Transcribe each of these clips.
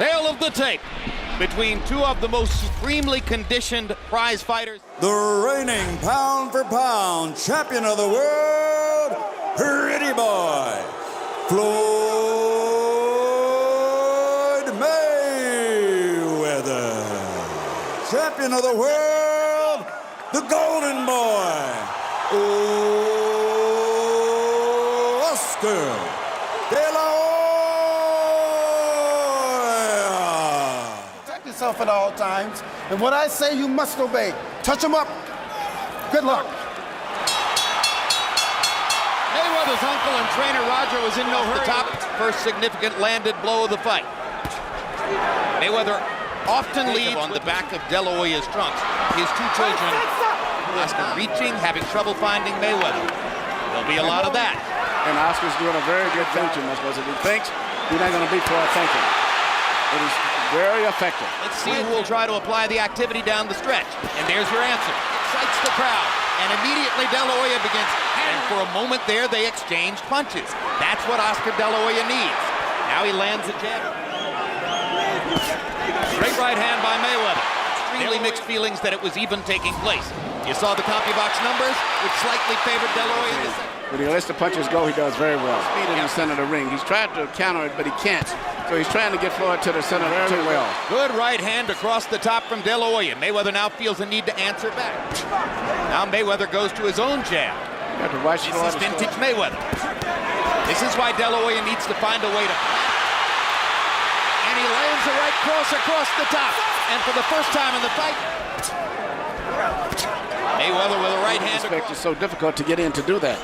Tale of the tape between two of the most supremely conditioned prize fighters. The reigning pound-for-pound champion of the world, Pretty Boy, Floyd Mayweather. Champion of the world, the Golden Boy, Oscar De La Hoya. Protect yourself at all times, and what I say you must obey. Touch him up. Good luck. Mayweather's uncle and trainer Roger was in no hurry. The top first significant landed blow of the fight. Mayweather often leads on the back of De La Hoya's trunks. His two children, Oscar reaching, having trouble finding Mayweather. There'll be a lot of that. And Oscar's doing a very good thinking. Because if he thinks, he's not going to beat for thinking. It is very effective. Let's see who will try to apply the activity down the stretch. And there's your answer. Excites the crowd. And immediately De La Hoya begins. And for a moment there, they exchange punches. That's what Oscar De La Hoya needs. Now he lands a jab. Straight right hand by Mayweather. Extremely mixed feelings that it was even taking place. You saw the CompuBox numbers, which slightly favored De La Hoya. When he lets the punches go, he does very well. Speed in the center of the ring. He's tried to counter it, but he can't. So he's trying to get Floyd to the center very well. Good right hand across the top from De La Hoya. Mayweather now feels a need to answer back. Now Mayweather goes to his own jab. You have to watch this is vintage Mayweather. This is why De La Hoya needs to find a way to... And he lands a right cross across the top. And for the first time in the fight, Mayweather with a right hand. It's so difficult to get in to do that.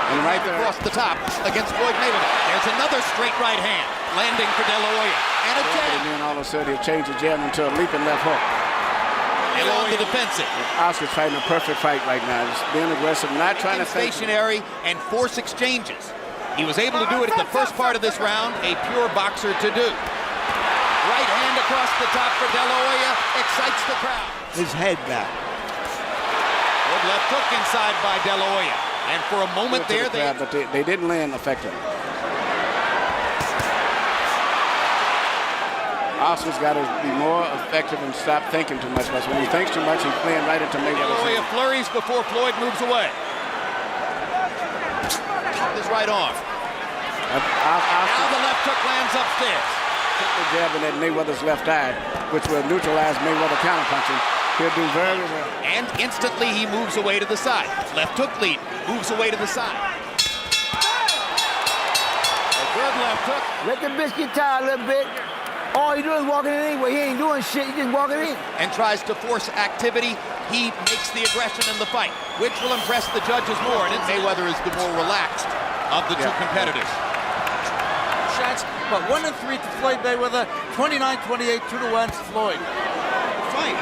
And right there across the top against Floyd Mayweather. There's another straight right hand landing for De La Hoya. And a jab. And then all of a sudden he'll change the jab into a leaping left hook. And on the defensive. Oscar's fighting a perfect fight right now. He's being aggressive, not trying to stationary and force exchanges. He was able to do it at the first part of this round, a pure boxer to do. Right hand across the top for De La Hoya excites the crowd. His head back. Good left hook inside by De La Hoya. And for a moment there, but they didn't land effectively. Oscar's got to be more effective and stop thinking too much. Because when he thinks too much, he's playing right into Mayweather. De La Hoya flurries before Floyd moves away. His right arm. Now the left hook lands upstairs. The jab in that Mayweather's left eye, which will neutralize Mayweather counterpunching. He'll do very well. And instantly he moves away to the side. Left hook lead, moves away to the side. A good left hook. Let the biscuit tie a little bit. All he doing is walking in anyway. He ain't doing shit, he just walking in. And tries to force activity. He makes the aggression in the fight, which will impress the judges more. And Mayweather is the more relaxed of the two competitors. Shots, but 1 and 3 to Floyd Mayweather, 29-28, 2-1 to Floyd. Fight.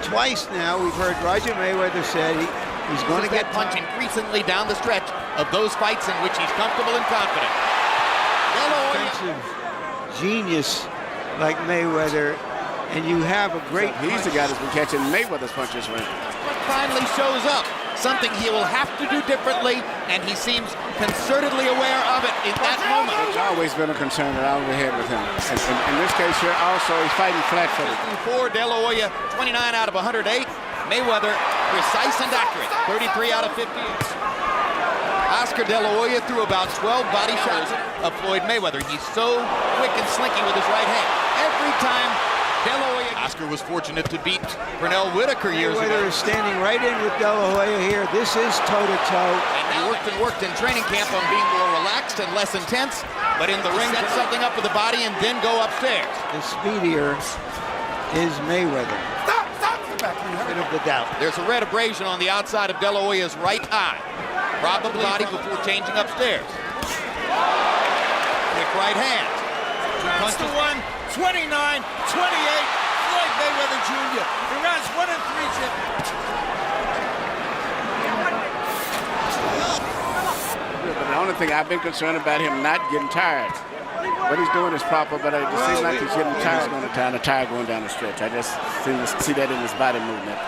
Twice now we've heard Roger Mayweather said he's going to get punching recently down the stretch of those fights in which he's comfortable and confident. Defensive genius like Mayweather, and you have a great... He's the guy that's been catching Mayweather's punches right. But finally shows up. Something he will have to do differently, and he seems concertedly aware of it in that moment. It's always been a concern that I was ahead with him. And in this case here, also, he's fighting flat-footed. For De La Hoya, 29 out of 108. Mayweather, precise and accurate, 33 out of 50. Oscar De La Hoya threw about 12 body shots of Floyd Mayweather. He's so quick and slinky with his right hand. Every time De La Hoya... Oscar was fortunate to beat Pernell Whitaker years ago. Mayweather is standing right in with De La Hoya here. This is toe-to-toe. And he worked in training camp on being more relaxed and less intense, but in the ring, set something up with the body and then go upstairs. The speedier is Mayweather. Stop! Bit of the doubt. There's a red abrasion on the outside of De La Hoya's right eye. Probably body before changing upstairs. Quick right hand. That's the one, 29-28, Floyd Mayweather Jr. He runs 1 and 3. But the only thing I've been concerned about him not getting tired. What he's doing is proper, but it seems like he's getting tired going down the tire going down the stretch. I just seem to see that in his body movement.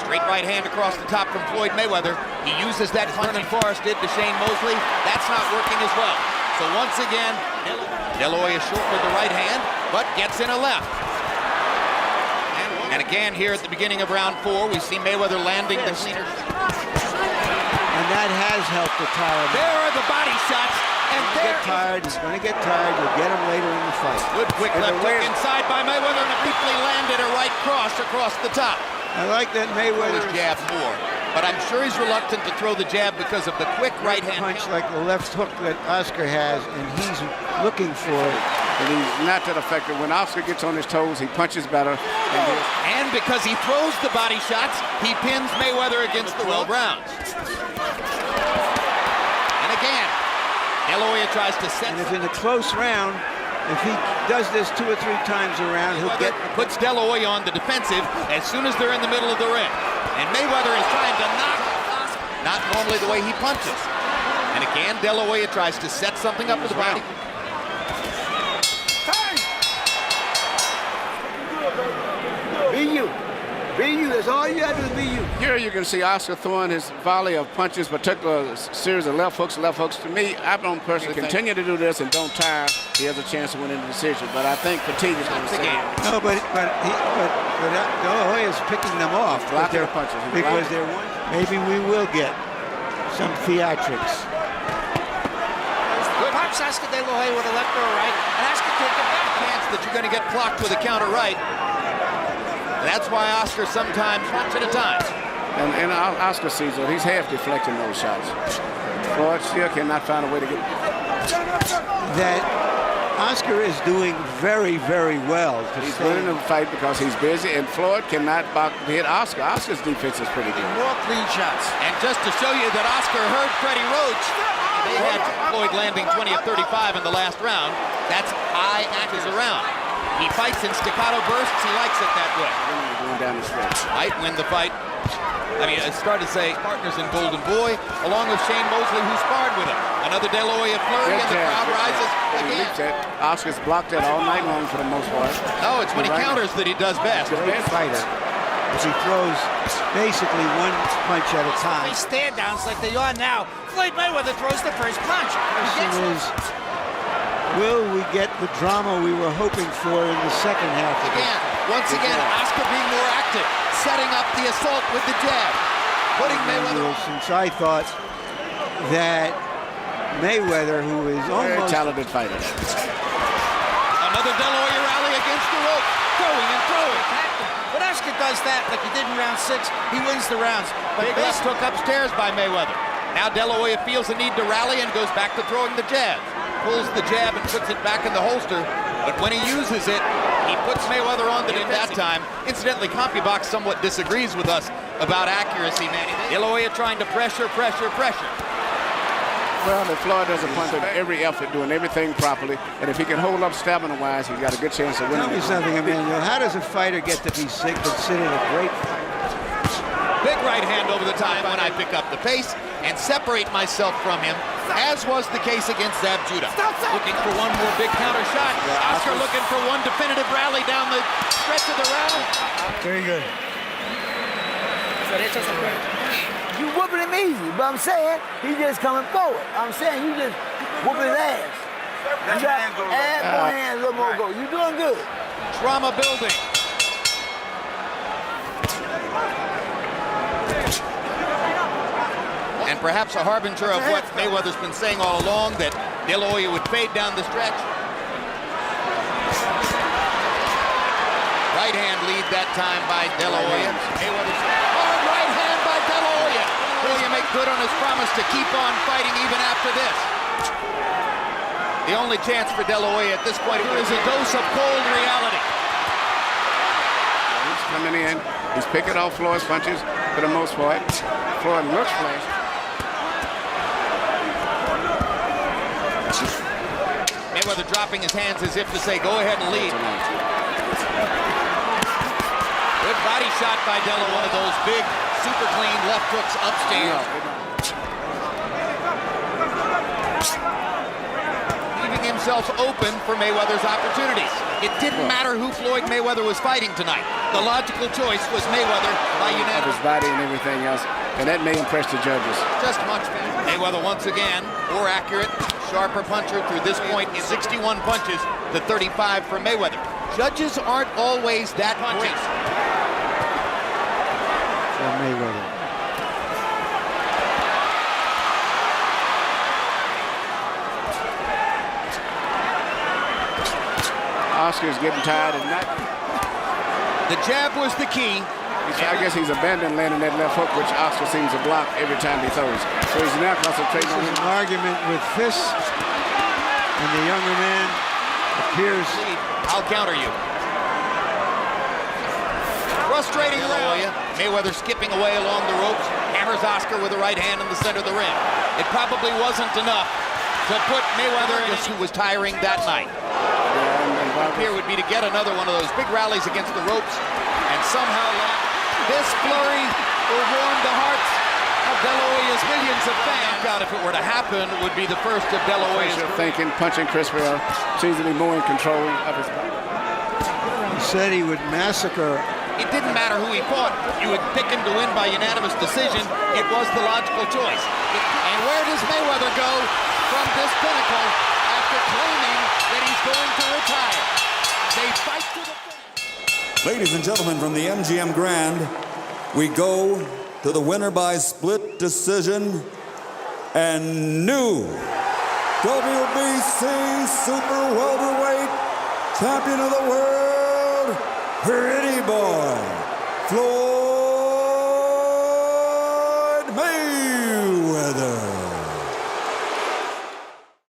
Straight right hand across the top from Floyd Mayweather. He uses that punch and Forrest did to Shane Mosley. That's not working as well. So So once again, De La Hoya short with the right hand, but gets in a left. And again, here at the beginning of round 4, we see Mayweather landing the cleaner. And that has helped the tire. There are the body shots. And there He's going to get tired. You'll get him later in the fight. good quick left hook inside by Mayweather, and deeply landed a right cross across the top. I like that Mayweather Jab more, but I'm sure he's reluctant to throw the jab because of the quick right hand punch like the left hook that Oscar has, and he's looking for it. And he's not that effective. When Oscar gets on his toes, he punches better. And because he throws the body shots, he pins Mayweather against the 12 rounds. And again, De La Hoya tries to set. And if in a close round, if he does this 2 or 3 times around, he'll get... Puts De La Hoya on the defensive as soon as they're in the middle of the ring. And Mayweather is trying to knock Oscar. Not normally the way he punches. And again, De La Hoya tries to set something up with the body. Be you. Be you. That's all you got to do is be you. Here you can see Oscar throwing his volley of punches, particular series of left hooks. To me, I don't personally continue to do this and don't tire. He has a chance to win in the decision, but I think fatigue is going to say. No, but De La Hoya is picking them off. Blocking their punches. Because they're one. Maybe we will get some theatrics. Pops Oscar De La Hoya with a left or a right, and Oscar take it back. Chance that you're going to get clocked with a counter right. That's why Oscar sometimes shots at a time. And Oscar sees it. He's half deflecting those shots. Floyd still cannot find a way to get that. Oscar is doing very, very well. He's winning the fight because he's busy, and Floyd cannot hit Oscar. Oscar's defense is pretty good. More clean shots. And just to show you that Oscar heard Freddie Roach, they had Floyd landing 20 of 35 in the last round. That's high actors around. He fights in staccato bursts. He likes it that way. Going down the stretch. Might win the fight. I mean, it started to say partners in Golden Boy, along with Shane Mosley, who sparred with him. Another De La Hoya flurry, and the crowd rises again. Oscar's blocked that all night long for the most part. No, it's when he counters that he does best. Great fighter. As he throws basically one punch at a time. They stand downs like they are now. Floyd Mayweather throws the first punch. Will we get the drama we were hoping for in the second half of it? Once again, Oscar being more active, setting up the assault with the jab, putting Mayweather. Since I thought that Mayweather, who is Very almost talented fighter. Another De La Hoya rally against the rope, throwing and throwing. When Oscar does that, like he did in round 6, he wins the rounds. Big left hook upstairs by Mayweather. Now De La Hoya feels the need to rally and goes back to throwing the jab. Pulls the jab and puts it back in the holster, but when he uses it, he puts Mayweather on the that time. Incidentally, CompuBox somewhat disagrees with us about accuracy, man. De La Hoya trying to pressure. Well, if Floyd does a punch with every effort, doing everything properly, and if he can hold up stamina-wise, he's got a good chance of winning. Tell me something, Emmanuel. How does a fighter get to be considered a great fighter? Big right hand over the top when I pick up the pace and separate myself from him, as was the case against Zab Judah. Looking for one more big counter shot. Oscar looking for one definitive rally down the stretch of the round. Very good. You whooping him easy, but I'm saying he just coming forward. I'm saying you just whooping his ass. You got add more hands, a little more go. You doing good. Drama building. And perhaps a harbinger of what Mayweather's been saying all along, that De La Hoya would fade down the stretch. Right hand lead that time by De La Hoya. Mayweather's hard right hand by De La Hoya. Hoya make good on his promise to keep on fighting even after this. The only chance for De La Hoya at this point here is a dose of cold reality. He's coming in. He's picking off Floyd's punches for the most part. Floyd looks flashy. Mayweather dropping his hands as if to say, go ahead and lead. Good body shot by De La Hoya, one of those big, super clean left hooks upstairs. Leaving himself open for Mayweather's opportunities. It didn't matter who Floyd Mayweather was fighting tonight. The logical choice was Mayweather by unanimous. His body and everything else, and that may impress the judges. Just much better. Mayweather once again, more accurate, sharper puncher through this point, 61 punches to 35 for Mayweather. Judges aren't always that great. For Mayweather. Oscar's getting tired of not. The jab was the key. I guess he's abandoned landing that left hook, which Oscar seems to block every time he throws. So he's now concentrating on This is an argument with fists, and the younger man appears. I'll counter you. Frustrating round. Mayweather skipping away along the ropes, hammers Oscar with the right hand in the center of the ring. It probably wasn't enough to put Mayweather in, who was tiring that night. Here would be to get another one of those big rallies against the ropes, and somehow this flurry will warm the hearts of De La Hoya's millions of fans. God, if it were to happen, it would be the first of De La Hoya's. Thinking, punching Chris Bell, seems to be more in control of his body. He said he would massacre. It didn't matter who he fought. You would pick him to win by unanimous decision. It was the logical choice. And where does Mayweather go from this pinnacle after claiming that he's going to retire? They fight to the finish. Ladies and gentlemen, from the MGM Grand, we go to the winner by split decision and new WBC Super Welterweight Champion of the World, Pretty Boy, Floyd